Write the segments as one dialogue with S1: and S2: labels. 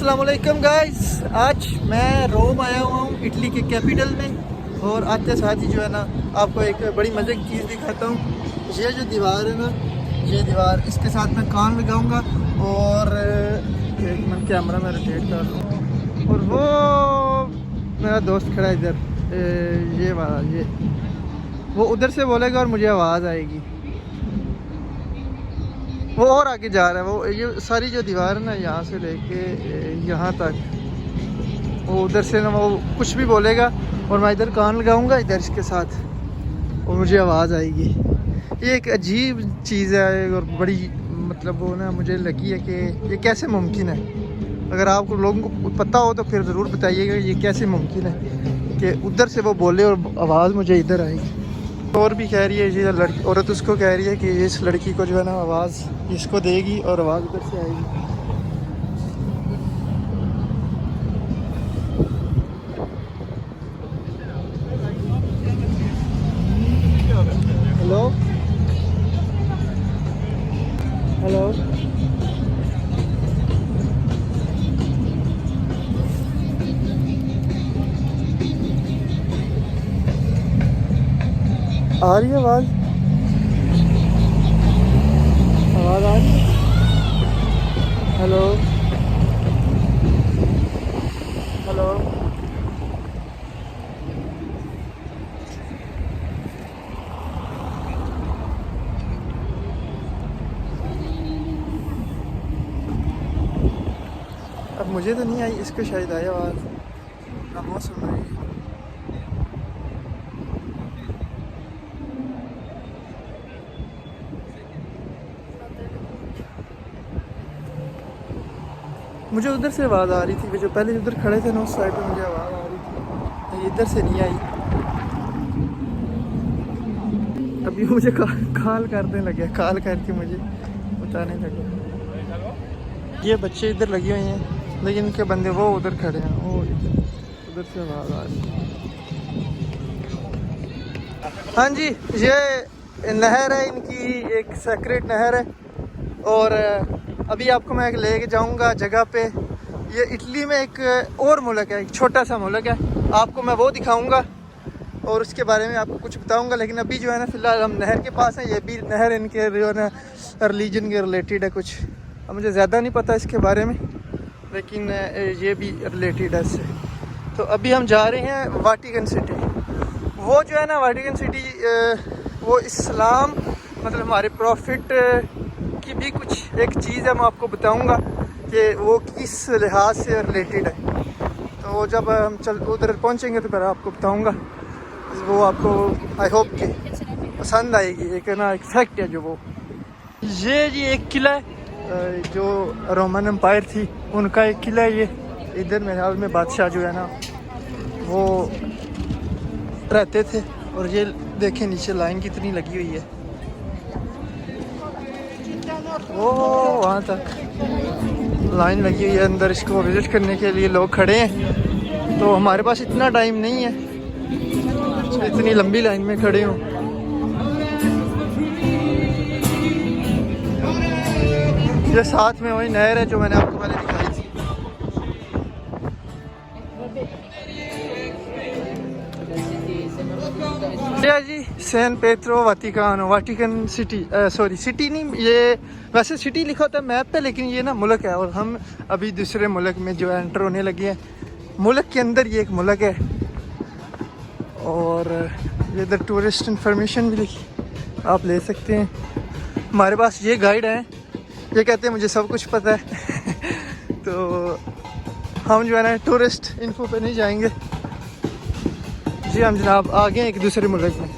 S1: अस्सलामुअलैकुम गाइस, आज मैं रोम आया हुआ हूँ, इटली के कैपिटल में। और आते साथ ही जो है ना, आपको एक बड़ी मज़े की चीज़ दिखाता हूँ। ये जो दीवार है ना, ये दीवार, इसके साथ मैं कान लगाऊंगा और एक मिनट कैमरा में रोटेट कर लूँ। और वो मेरा दोस्त खड़ा है इधर, ये वाला, ये वो उधर से बोलेगा और मुझे आवाज़ आएगी। वो और आगे जा रहा है, वो ये सारी जो दीवार है ना, यहाँ से लेके यहाँ तक, वो उधर से ना वो कुछ भी बोलेगा और मैं इधर कान लगाऊंगा इधर इसके साथ और मुझे आवाज़ आएगी। ये एक अजीब चीज़ है और बड़ी मतलब वो ना मुझे लगी है कि ये कैसे मुमकिन है। अगर आपको लोगों को पता हो तो फिर ज़रूर बताइएगा ये कैसे मुमकिन है कि उधर से वो बोले और आवाज़ मुझे इधर आएगी। और भी कह रही है, ये लड़की औरत उसको कह रही है कि इस लड़की को जो है ना आवाज़ इसको देगी और आवाज़ उधर से आएगी। हेलो हेलो, आ रही है आवाज़? आवाज़ आ रही है? हेलो हेलो, अब मुझे तो नहीं आई, इसको शायद आई आवाज़। अब वो सुन रही है। मुझे उधर से आवाज़ आ रही थी, जो पहले उधर खड़े थे ना उस साइड पे मुझे आवाज़ आ रही थी, इधर से नहीं आई। अभी मुझे कॉल करने लगे, कॉल करके मुझे बताने लगे। ये बच्चे इधर लगे हुए हैं लेकिन इनके बंदे वो उधर खड़े हैं, वो उधर से आवाज़ आ रही है। हाँ जी, ये नहर है इनकी, एक सेक्रेट नहर है। और अभी आपको मैं लेके जाऊंगा जगह पे। ये इटली में एक और मुल्क है, एक छोटा सा मुल्क है, आपको मैं वो दिखाऊंगा और उसके बारे में आपको कुछ बताऊंगा। लेकिन अभी जो है ना, फ़िलहाल हम नहर के पास हैं। ये भी नहर इनके जो है ना रिलीजन के रिलेटेड है कुछ। अब मुझे ज़्यादा नहीं पता इसके बारे में, लेकिन ये भी रिलेटेड है इससे। तो अभी हम जा रहे हैं वाटिकन सिटी। वो जो है ना वाटिकन सिटी, वो इस्लाम मतलब हमारे प्रॉफिट की भी कुछ एक चीज़ है, मैं आपको बताऊंगा कि वो किस लिहाज से रिलेटेड है। तो जब हम उधर पहुंचेंगे तो फिर आपको बताऊंगा, वो आपको आई होप कि पसंद आएगी। एक ना एक फैक्ट है जो वो ये जी एक किला है, जो रोमन एम्पायर थी उनका एक किला है ये। इधर मेरे हाल में बादशाह जो है ना वो रहते थे। और ये देखें नीचे लाइन कितनी लगी हुई है, वो वहाँ तक लाइन लगी हुई है। अंदर इसको विज़िट करने के लिए लोग खड़े हैं। तो हमारे पास इतना टाइम नहीं है इतनी लंबी लाइन में खड़े हों। ये साथ में वही नहर है जो मैंने आपको पहले दिखाई थी। जी San Pietro Vaticano, Vatican City, sorry city नहीं, ये वैसे सिटी लिखा होता है मैप पे, लेकिन ये ना मुल्क है। और हम अभी दूसरे मुल्क में जो है एंटर होने लगे हैं। मुल्क के अंदर ये एक मुल्क है। और ये इधर टूरिस्ट इंफॉर्मेशन भी लिखी, आप ले सकते हैं। हमारे पास ये गाइड हैं, ये कहते हैं मुझे सब कुछ पता है तो हम जो है ना टूरिस्ट इन्फो पे नहीं जाएंगे जी। हम जनाब आ गए एक दूसरे मुल्क में।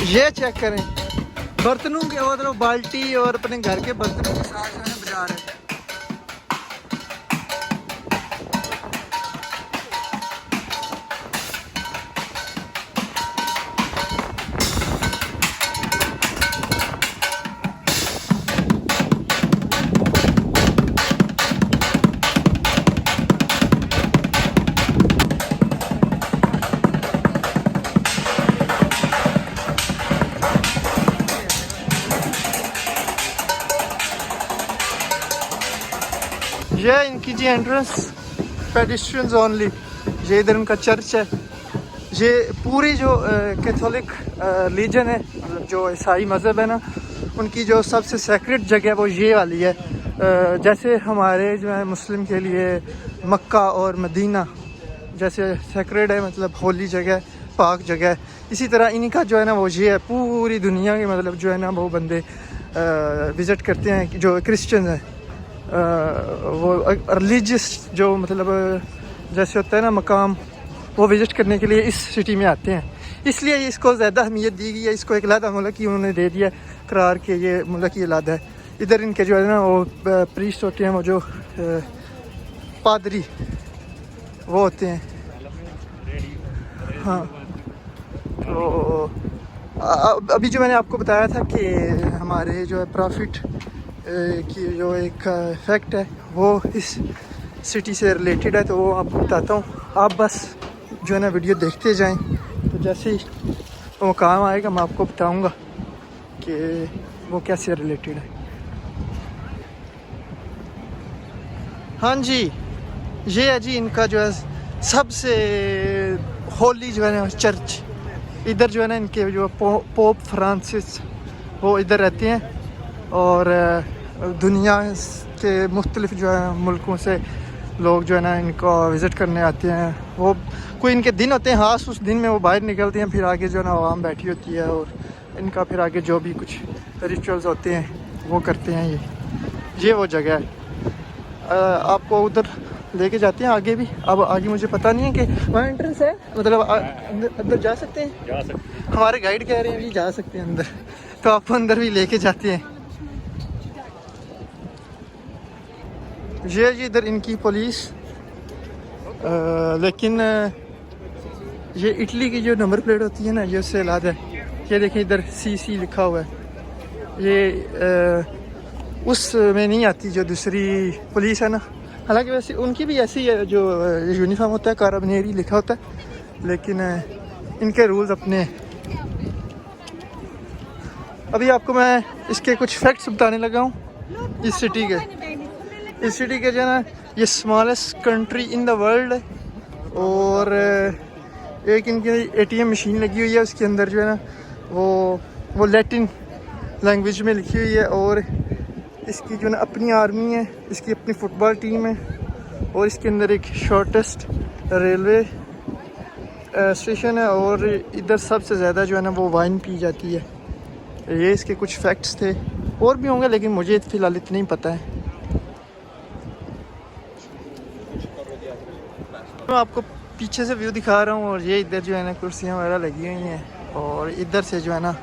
S1: ये चेक करें, बर्तनों के मतलब बाल्टी और अपने घर के बर्तनों के साथ जो है बाजार है। ये इनकी जी एंट्रेंस पेडिस्ट्रियंस ओनली। ये इधर उनका चर्च है। ये पूरी जो कैथोलिक रिलीजन है, मतलब जो ईसाई मज़हब है ना, उनकी जो सबसे सेक्रेट जगह वो ये वाली है। जैसे हमारे जो है मुस्लिम के लिए मक्का और मदीना जैसे सेक्रेट है, मतलब होली जगह, पाक जगह, इसी तरह इनका जो है ना वो ये है। पूरी दुनिया के मतलब जो है ना वो बंदे विज़िट करते हैं जो क्रिश्चियन है। वो रिलीजियस जो मतलब जैसे होता है ना मकाम, वो विज़िट करने के लिए इस सिटी में आते हैं। इसलिए इसको ज़्यादा अहमियत दी गई है। इसको एक अलग मुल्क की उन्होंने दे दिया करार के ये मुल्क की अलग है। इधर इनके जो है ना वो प्रीस्ट होते हैं, वो जो पादरी वो होते हैं। हाँ, तो अभी जो मैंने आपको बताया था कि हमारे जो है प्रॉफिट की जो एक फैक्ट है वो इस सिटी से रिलेटेड है, तो वो आपको बताता हूँ। आप बस जो है ना वीडियो देखते जाएं, तो जैसे ही वो काम आएगा मैं आपको बताऊँगा कि वो कैसे रिलेटेड है। हाँ जी, ये है जी इनका जो है सबसे होली जो है ना चर्च। इधर जो है ना इनके जो पोप फ्रांसिस वो इधर रहते हैं, और दुनिया के मुख्तलिफ जो है मुल्कों से लोग जो है ना इनको विज़िट करने आते हैं। वो कोई इनके दिन होते हैं ख़ास, उस दिन में वो बाहर निकलते हैं, फिर आगे जो है ना आवाम बैठी होती है और इनका फिर आगे जो भी कुछ रिचुअल्स होते हैं वो करते हैं। ये वो जगह है। आपको उधर लेके जाते हैं आगे भी। अब आगे मुझे पता नहीं है कि वहाँ एंट्रेंस है, मतलब अंदर जा सकते हैं।
S2: जा सकते
S1: हमारे गाइड कह रहे हैं भी जा सकते हैं अंदर, तो आपको अंदर भी लेके जाते हैं। ये जी इधर इनकी पुलिस, लेकिन ये इटली की जो नंबर प्लेट होती है ना ये उससे अलग है। ये देखिए इधर CC लिखा हुआ है। ये उस में नहीं आती जो दूसरी पुलिस है ना, हालांकि वैसे उनकी भी ऐसी है जो यूनिफॉर्म होता है, कारबिनेरी लिखा होता है, लेकिन इनके रूल्स अपने हैं। अभी आपको मैं इसके कुछ फैक्ट्स बताने लगा हूँ इस सिटी के। इस सिटी के जो है ना ये smallest country in the world है, और एक इनकी ATM मशीन लगी हुई है, उसके अंदर जो है ना वो लैटिन लैंग्वेज में लिखी हुई है। और इसकी जो है ना अपनी आर्मी है, इसकी अपनी फ़ुटबॉल टीम है, और इसके अंदर एक शॉर्टेस्ट रेलवे स्टेशन है, और इधर सबसे ज़्यादा जो है ना वो वाइन पी जाती है। ये इसके कुछ फैक्ट्स थे, और भी होंगे लेकिन मुझे फ़िलहाल इतना ही पता है। मैं आपको पीछे से व्यू दिखा रहा हूँ, और ये इधर जो है ना कुर्सियाँ वगैरह लगी हुई हैं, और इधर से जो है ना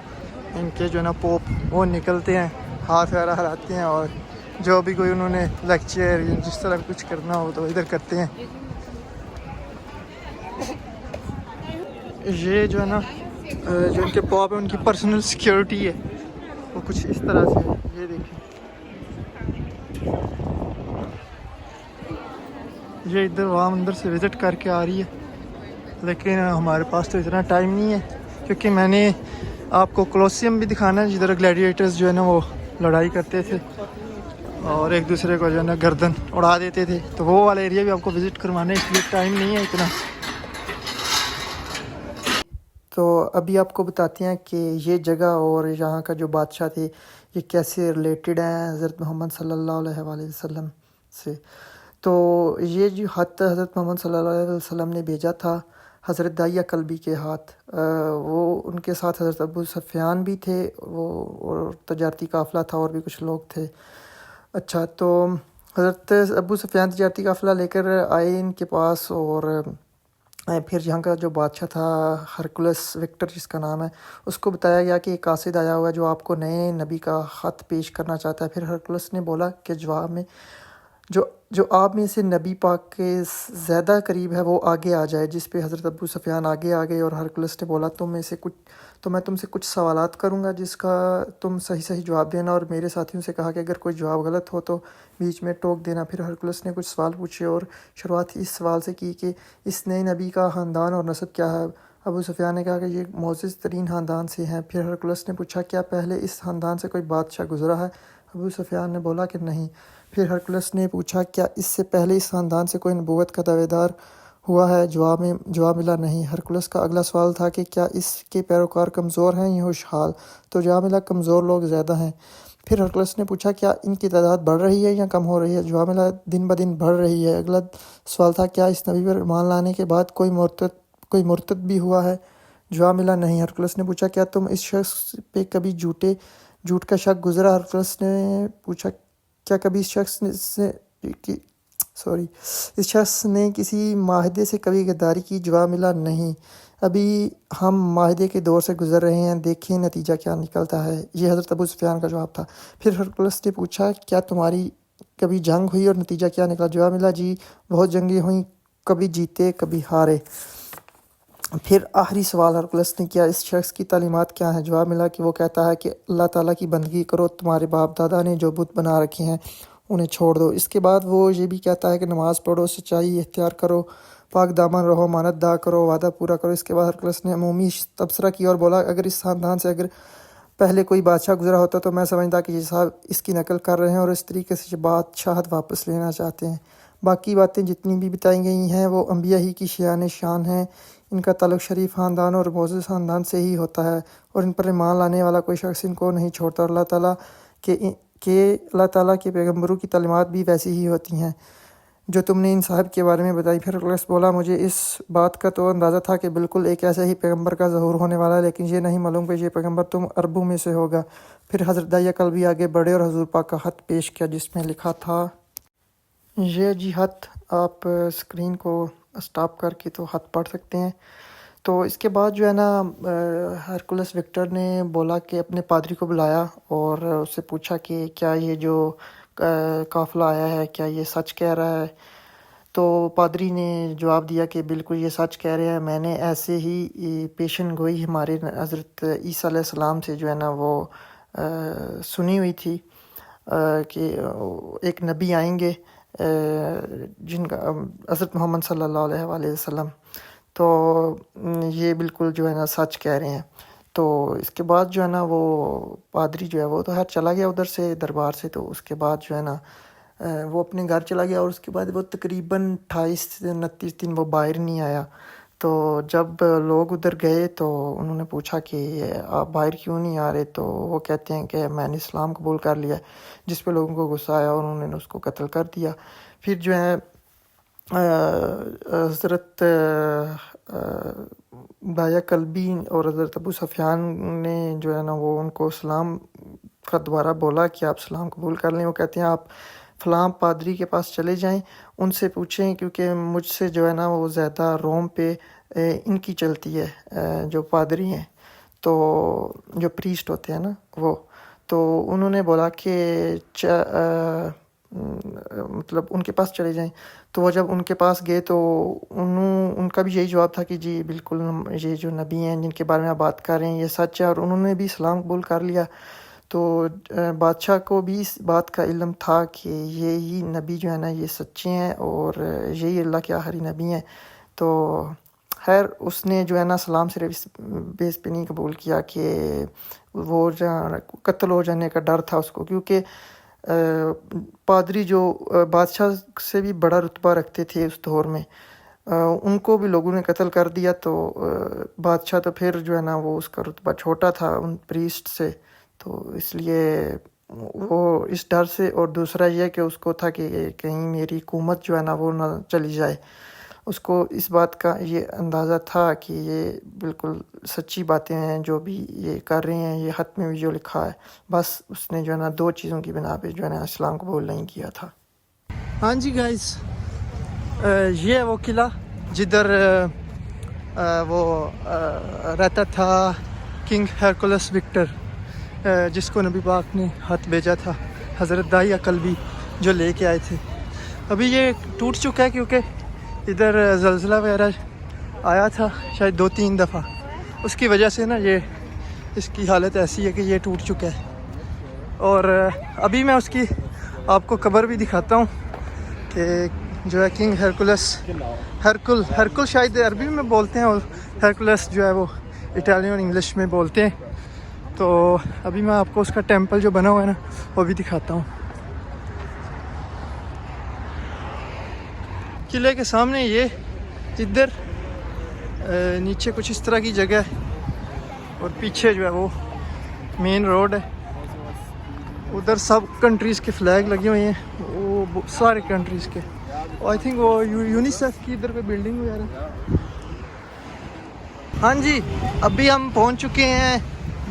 S1: इनके जो है ना पोप वो निकलते हैं, हाथ वगैरह हलाते हैं, और जो भी कोई उन्होंने लेक्चर जिस तरह कुछ करना हो तो इधर करते हैं। ये जो है ना जो इनके पोप है उनकी पर्सनल सिक्योरिटी है, वो कुछ इस तरह से है। ये देखिए, ये इधर वहाँ अंदर से विज़िट करके आ रही है, लेकिन हमारे पास तो इतना टाइम नहीं है, क्योंकि मैंने आपको कोलोसियम भी दिखाना है जिधर ग्लैडिएटर्स जो है ना वो लड़ाई करते थे और एक दूसरे को जो है ना गर्दन उड़ा देते थे, तो वो वाला एरिया भी आपको विज़िट करवाना है, इसलिए टाइम नहीं है इतना। तो अभी आपको बताते हैं कि ये जगह और यहाँ का जो बादशाह थे ये कैसे रिलेटेड हैं हज़रत मोहम्मद सल्लल्लाहु अलैहि वसल्लम से। तो ये जो ख़त हज़रत मोहम्मद सल्लल्लाहु अलैहि वसल्लम ने भेजा था हज़रत दाहिया कल्बी के हाथ, वो उनके साथ हज़रत अबू सुफ़ियान भी थे, वो और तजारती काफ़िला था, और भी कुछ लोग थे। अच्छा, तो हज़रत अबू सुफ़ियान तजारती काफ़िला लेकर आए इनके पास, और फिर यहाँ का जो बादशाह था हरकुलस विक्टर जिसका नाम है, उसको बताया गया कि एक कासिद आया हुआ है जो आपको नए नबी का ख़त पेश करना चाहता है। फिर हरकुलस ने बोला कि जवाब में जो आप में से नबी पाक के ज़्यादा करीब है वो आगे आ जाए, जिस पे हज़रत अबू सुफ़ियान आगे आ गए, और हरकुलस ने बोला मैं तुमसे कुछ सवालात करूँगा जिसका तुम सही सही जवाब देना, और मेरे साथियों से कहा कि अगर कोई जवाब गलत हो तो बीच में टोक देना। फिर हरकुलस ने कुछ सवाल पूछे, और शुरुआत इस सवाल से की कि इस नए नबी का ख़ानदान और नस्ब क्या है। अबू सुफ़ियान ने कहा कि ये मोअज़्ज़ज़ तरीन ख़ानदान से हैं। फिर हरकुलस ने पूछा क्या पहले इस ख़ानदान से कोई बादशाह गुज़रा है। अबू सुफियान ने बोला कि नहीं। फिर हरकुलस ने पूछा क्या इससे पहले इस ख़ानदान से कोई नबूवत का दावेदार हुआ है? जवाब मिला नहीं। हरकुलस का अगला सवाल था कि क्या इसके पैरोकार कमज़ोर हैं या खुशहाल? तो जवाब मिला कमज़ोर लोग ज़्यादा हैं। फिर हरकुलस ने पूछा क्या इनकी तादाद बढ़ रही है या कम हो रही है? जवाब मिला दिन ब दिन बढ़ रही है। अगला सवाल था क्या इस नबी पर ईमान लाने के बाद कोई मुर्तद भी हुआ है? जवाब मिला नहीं। हरकुलस ने पूछा क्या तुम इस शख्स पे कभी झूठ का शक गुजरा? हरकुलस ने पूछा क्या कभी इस शख्स ने किसी माहिदे से कभी गद्दारी की? जवाब मिला नहीं। अभी हम माहिदे के दौर से गुजर रहे हैं, देखें नतीजा क्या निकलता है। ये हज़रत अबू सुफियान का जवाब था। फिर हरकुलस ने पूछा क्या तुम्हारी कभी जंग हुई और नतीजा क्या निकला? जवाब मिला जी बहुत जंगें हुई, कभी जीते कभी हारे। फिर आखिरी सवाल हरकुलस ने किया इस शख्स की तालीमात क्या हैं? जवाब मिला कि वो कहता है कि अल्लाह ताला की बंदगी करो, तुम्हारे बाप दादा ने जो बुत बना रखे हैं उन्हें छोड़ दो। इसके बाद वो ये भी कहता है कि नमाज़ पढ़ो, सच्चाई इख्तियार करो, पाक दामन रहो, मानतदा करो, वादा पूरा करो। इसके बाद हरकुलस ने अमूमी तबसरा किया और बोला अगर इस ख़ानदान से अगर पहले कोई बादशाह गुजरा होता तो मैं समझता कि ये साहब इसकी नकल कर रहे हैं और इस तरीके से बादशाहत वापस लेना चाहते हैं। बाकी बातें जितनी भी बताई गई हैं वो अम्बिया ही की शान हैं। इनका ताल्लुक़ शरीफ ख़ानदान और मोअज़्ज़ज़ ख़ानदान से ही होता है और इन पर ईमान लाने वाला कोई शख्स इनको नहीं छोड़ता। और अल्लाह ताला के पैगम्बरों की तालीमात भी वैसी ही होती हैं जो तुमने इन साहब के बारे में बताई। फिर हरकुलस बोला मुझे इस बात का तो अंदाज़ा था कि बिल्कुल एक ऐसे ही पैगम्बर का ज़हूर होने वाला है, लेकिन ये नहीं मालूम कि ये पैगम्बर तुम अरबों में से होगा। फिर हज़रत दाहिया कल्बी आगे बढ़े और हजूर पाक का ख़त पेश किया जिसमें लिखा था ये जी ख़त। आप स्क्रीन को स्टॉप करके तो ख़त पढ़ सकते हैं। तो इसके बाद जो है ना हरकुलस विक्टर ने बोला कि अपने पादरी को बुलाया और उससे पूछा कि क्या ये जो काफ़िला आया है क्या ये सच कह रहा है? तो पादरी ने जवाब दिया कि बिल्कुल ये सच कह रहे हैं। मैंने ऐसे ही पेशन गोई हमारे हज़रत ईसा अलैहिस्सलाम से जो है ना वो सुनी हुई थी कि एक नबी आएंगे जिनका हज़रत मोहम्मद सल्लल्लाहु अलैहि वसल्लम, तो ये बिल्कुल जो है ना सच कह रहे हैं। तो इसके बाद जो है ना वो पादरी जो है वो तो चला गया उधर से दरबार से। तो उसके बाद जो है ना वो अपने घर चला गया और उसके बाद वो तकरीबन 28 से 29 दिन वो बाहर नहीं आया। तो जब लोग उधर गए तो उन्होंने पूछा कि आप बाहर क्यों नहीं आ रहे? तो वो कहते हैं कि मैंने इस्लाम कबूल कर लिया, जिस पे लोगों को गुस्सा आया और उन्होंने उसको कत्ल कर दिया। फिर जो है हज़रत दाहिया कल्बी और हज़रत अबू सुफियान ने जो है ना वो उनको इस्लाम का दोबारा बोला कि आप इस्लाम कबूल कर लें। वो कहते हैं आप फ़लाँ पादरी के पास चले जाएं, उनसे पूछें क्योंकि मुझसे जो है ना वो ज़्यादा रोम पे इनकी चलती है, जो पादरी हैं तो जो प्रीस्ट होते हैं ना वो। तो उन्होंने बोला कि मतलब उनके पास चले जाएं। तो वो जब उनके पास गए तो उनका भी यही जवाब था कि जी बिल्कुल ये जो नबी हैं जिनके बारे में आप बात कर रहे हैं ये सच है, और उन्होंने भी इस्लाम कबूल कर लिया। तो बादशाह को भी इस बात का इल्म था कि यही नबी जो है ना ये सच्चे हैं और यही अल्लाह के आखिरी नबी हैं। तो खैर उसने जो है ना सलाम सिर्फ इस बेस पे नहीं कबूल किया कि वो कत्ल हो जाने का डर था उसको, क्योंकि पादरी जो बादशाह से भी बड़ा रुतबा रखते थे उस दौर में, उनको भी लोगों ने कत्ल कर दिया। तो बादशाह तो फिर जो है ना वो उसका रुतबा छोटा था उन प्रीस्ट से, तो इसलिए वो इस डर से, और दूसरा यह कि उसको था कि कहीं मेरी हुकूमत जो है ना वो ना चली जाए। उसको इस बात का ये अंदाज़ा था कि ये बिल्कुल सच्ची बातें हैं जो भी ये कर रहे हैं, ये ख़त में भी जो लिखा है। बस उसने जो है ना 2 चीज़ों की बिना पे जो है ना इस्लाम कबूल नहीं किया था। हाँ जी गाइस, ये है वो किला जिधर वो रहता था किंग हरकुलस विक्टर, जिसको नबी पाक ने ख़त भेजा था हज़रत दाहिया कल्बी जो लेके आए थे। अभी ये टूट चुका है क्योंकि इधर ज़लज़ला वगैरह आया था शायद 2-3 दफ़ा, उसकी वजह से ना ये इसकी हालत ऐसी है कि ये टूट चुका है। और अभी मैं उसकी आपको कब्र भी दिखाता हूँ कि जो है किंग हरकुलस, हरकुल शायद अरबी में बोलते हैं और हरकुलस जो है वो इटालियन और इंग्लिश में बोलते हैं। तो अभी मैं आपको उसका टेंपल जो बना हुआ है ना वो भी दिखाता हूँ। किले के सामने ये इधर नीचे कुछ इस तरह की जगह है और पीछे जो है वो मेन रोड है। उधर सब कंट्रीज़ के फ्लैग लगे हुए हैं, वो सारे कंट्रीज़ के। आई थिंक वो यूनिसेफ की इधर पे बिल्डिंग वगैरह। हाँ जी, अभी हम पहुंच चुके हैं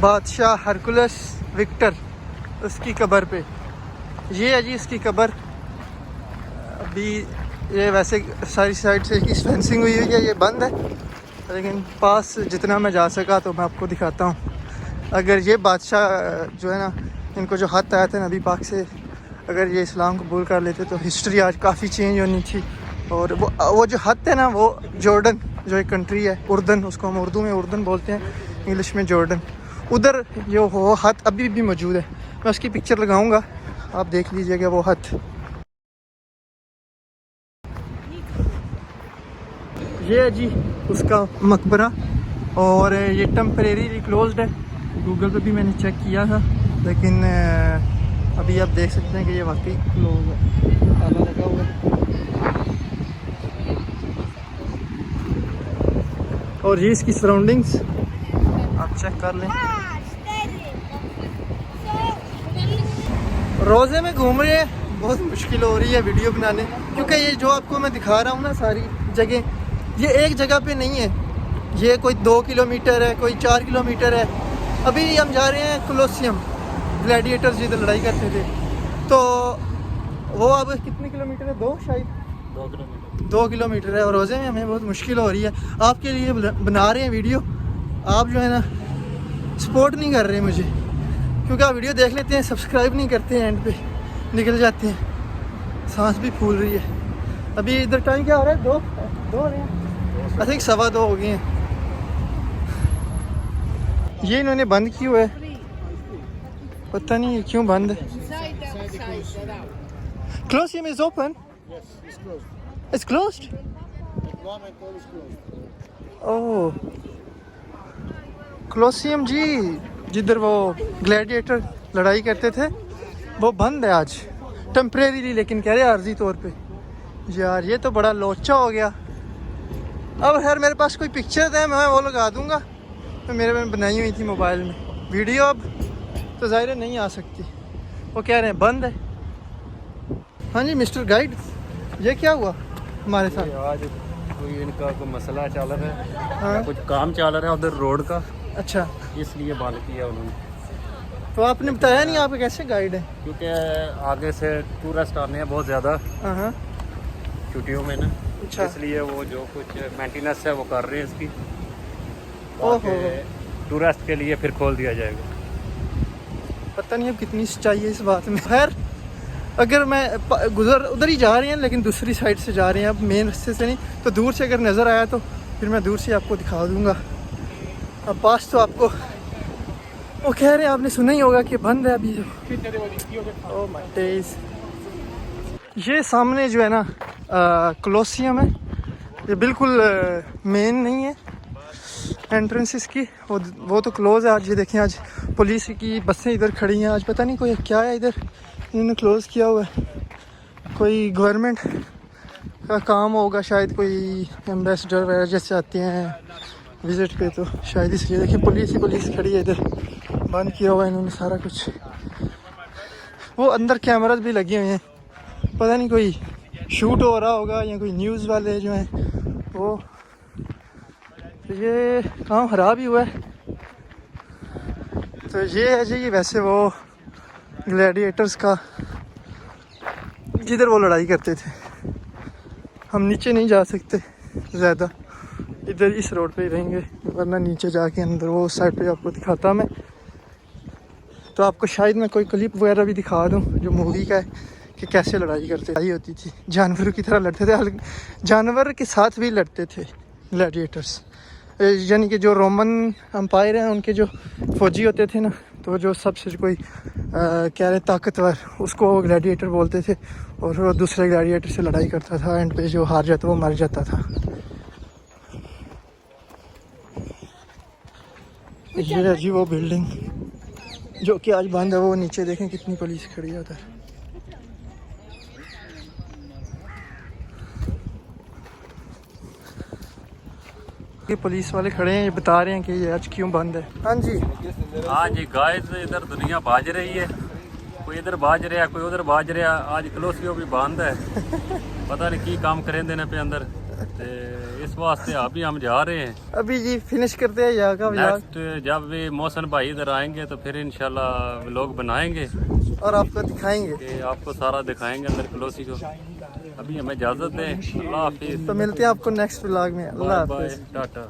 S1: बादशाह हरकुलस विक्टर उसकी कब्र पे। ये है जी इसकी कब्र। अभी ये वैसे सारी साइड से इसकी फेंसिंग हुई हुई है, ये बंद है, लेकिन पास जितना मैं जा सका तो मैं आपको दिखाता हूँ। अगर ये बादशाह जो है ना, इनको जो हथ आया था नबी पाक से, अगर ये इस्लाम कबूल कर लेते तो हिस्ट्री आज काफ़ी चेंज होनी थी। और वो जो हथ है ना, वो जॉर्डन जो एक कंट्री है, उर्दन, उसको हम उर्दू में उर्दन बोलते हैं, इंग्लिश में जॉर्डन, उधर जो वो हथ अभी भी मौजूद है। मैं उसकी पिक्चर लगाऊंगा, आप देख लीजिएगा वो हथ। ये है जी उसका मकबरा और ये टेम्परेरी क्लोज्ड है। गूगल पे भी मैंने चेक किया था, लेकिन अभी आप देख सकते हैं कि ये वाकई क्लोज है, ताला लगा हुआ है। और ये इसकी सराउंडिंग्स आप चेक कर लें। रोज़े में घूम रहे हैं, बहुत मुश्किल हो रही है वीडियो बनाने, क्योंकि ये जो आपको मैं दिखा रहा हूँ ना सारी जगह, ये एक जगह पे नहीं है। ये कोई 2 किलोमीटर है, कोई 4 किलोमीटर है। अभी हम जा रहे हैं कोलोसियम, ग्लैडिएटर्स जिधर लड़ाई करते थे, तो वो अब कितने किलोमीटर है? 2 शायद 2 किलोमीटर है। और रोज़े में हमें बहुत मुश्किल हो रही है। आपके लिए बना रहे हैं वीडियो, आप जो है ना सपोर्ट नहीं कर रहे मुझे, क्योंकि आप वीडियो देख लेते हैं, सब्सक्राइब नहीं करते हैं, एंड पे निकल जाते हैं। सांस भी फूल रही है। अभी इधर टाइम क्या हो रहा है? 2 हो रहे हैं, आई थिंक 2:15 हो गए हैं। ये इन्होंने बंद किया हुआ है, पता नहीं क्यों बंद है। Colosseum is open?
S2: Yes, it's closed.
S1: It's closed?
S2: At moment, all is closed.
S1: Oh, Colosseum जी, जिधर वो ग्लैडिएटर लड़ाई करते थे, वो बंद है आज टेम्परेरीली, लेकिन कह रहे हैं आर्जी तौर पे। यार ये तो बड़ा लोचा हो गया। अब खैर मेरे पास कोई पिक्चर है, मैं वो लगा दूंगा, तो मेरे में बनाई हुई थी मोबाइल में। वीडियो अब तो ज़ाहिर नहीं आ सकती, वो कह रहे हैं बंद है। हाँ जी मिस्टर गाइड, ये क्या हुआ हमारे साथ?
S3: आज कोई इनका कोई मसला चल रहा है।
S1: हाँ।
S3: कुछ काम चल रहा है उधर रोड का,
S1: अच्छा,
S3: इसलिए बंद किया उन्होंने।
S1: तो आपने बताया नहीं, आप कैसे गाइड है?
S3: क्योंकि आगे से टूरिस्ट आने हैं बहुत ज़्यादा
S1: हाँ,
S3: छुट्टियों में ना,
S1: अच्छा।
S3: इसलिए वो जो कुछ मेंटेनेंस है वो कर रहे हैं इसकी।
S1: ओहो,
S3: टूरिस्ट के लिए फिर खोल दिया जाएगा।
S1: पता नहीं अब कितनी सच्चाई है इस बात में। खैर, अगर मैं उधर ही जा रहे हैं, लेकिन दूसरी साइड से जा रहे हैं, अब मेन रास्ते से नहीं, तो दूर से अगर नज़र आया तो फिर मैं दूर से आपको दिखा दूंगा। अब पास तो आपको वो कह रहे हैं, आपने सुना ही होगा कि बंद है अभी। ओह माय डेज, ये सामने जो है ना कोलोसियम है, ये बिल्कुल मेन नहीं है एंट्रेंस इसकी, वो तो क्लोज़ है आज। ये देखें, आज पुलिस की बसें इधर खड़ी हैं। आज पता नहीं कोई क्या है इधर, इन्होंने क्लोज़ किया हुआ है। कोई गवर्नमेंट का काम होगा शायद, कोई एम्बेसडर वगैरह जैसे आते हैं विज़िट पे, तो शायद इसलिए। देखिए पुलिस ही पुलिस खड़ी है इधर, बंद किया हुआ है इन्होंने सारा कुछ। वो अंदर कैमरास भी लगे हुए हैं, पता नहीं कोई शूट हो रहा होगा या कोई न्यूज़ वाले जो हैं वो। ये काम ख़राब ही हुआ है। तो ये है जी वैसे वो ग्लैडिएटर्स का, जिधर वो लड़ाई करते थे। हम नीचे नहीं जा सकते ज़्यादा, इधर इस रोड पे ही रहेंगे, वरना नीचे जाके अंदर वो साइड पे आपको दिखाता मैं। तो आपको शायद मैं कोई क्लिप वगैरह भी दिखा दूँ जो मूवी का है, कि कैसे लड़ाई होती थी, जानवरों की तरह लड़ते थे। जानवर के साथ भी लड़ते थे ग्लैडिएटर्स, यानी कि जो रोमन अम्पायर हैं उनके जो फौजी होते थे ना, तो जो सबसे कोई क्या रहे ताकतवर, उसको ग्लैडिएटर बोलते थे। और वो दूसरे ग्लैडिएटर से लड़ाई करता था, एंड पे जो हार जाता वो मर जाता था। ये है जी वो बिल्डिंग जो कि आज बंद है। वो नीचे देखें कितनी पुलिस खड़ी है उधर। ये पुलिस वाले खड़े हैं, ये बता रहे हैं कि ये आज क्यों बंद है। हाँ जी,
S3: हाँ जी गाइस, इधर दुनिया बाज रही है, कोई इधर बाज रहा कोई उधर बाज रहा। आज कलोसियो भी बंद है, पता नहीं की काम करें देने पे अंदर, ते इस वास्ते अभी हम जा रहे हैं।
S1: अभी जी फिनिश करते हैं यहाँ का व्लॉग
S3: नेक्स्ट जब भी मोहसन भाई इधर आएंगे तो फिर इंशाल्लाह व्लॉग बनाएंगे
S1: और आपको दिखाएंगे।
S3: कि आपको सारा दिखाएंगे अंदर कलोसियो। अभी हमें इजाज़त दें, अल्लाह हाफिज़,
S1: तो मिलते हैं आपको नेक्स्ट व्लॉग में। अल्लाह
S3: बाय
S1: हाफिज़।
S3: टाटा।